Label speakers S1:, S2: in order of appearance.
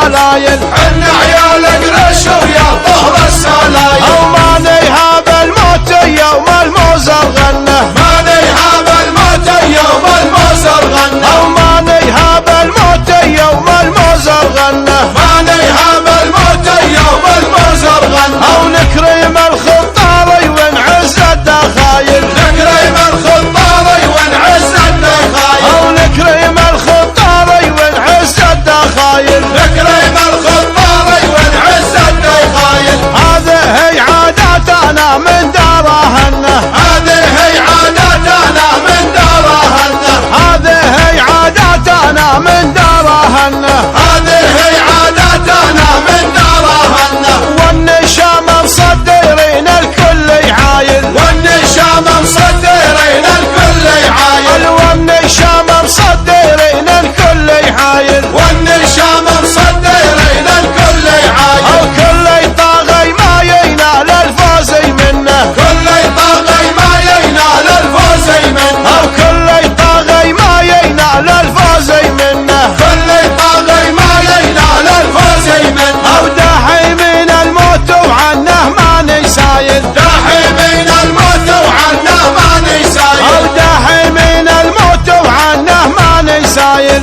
S1: السلايل،
S2: حنا عيال قرش ويا طهر السلايل،
S1: او ما نيهاب الموت يوم الموزر غنى،
S2: ما نيهاب الموت يوم الموزر غنى،
S1: او ما نيهاب الموت يوم الموزر غنى،
S2: ما نيهاب الموت يوم الموزر غنى،
S1: او نكرم الخطاري ونعز الدخايل،
S2: نكرم الخطاري ونعز الدخايل،
S1: او نكرم الخطاري ونعز الدخايل،
S2: نكرم الخطاري ونعز الدخايل،
S1: هذه هي عاداتنا من دار اهلنا،
S2: هذه هي عاداتنا من دار اهلنا،
S1: هذه هي عاداتنا من دار اهلنا،
S2: هذه هي عاداتنا من دار اهلنا،
S1: والنشام مصدرين الكل يعايل،
S2: والنشام مصدرين الكل يعايل،
S1: والنشام مصدرين الكل يعايل،
S2: والنشام مصدرين الكل يعايل،
S1: او كل طاغي ما ينال الفوز منه،
S2: كل طاغي ما ينال الفوز منه،
S1: او كل طاغي ما ينال الفوز منه،
S2: كل طاغي ما ينال الفوز منه،
S1: او داحي من الموت وعنه ما نسايل،
S2: داحي من الموت وعنه ما نسايل،
S1: او داحي من الموت وعنه ما نسايل.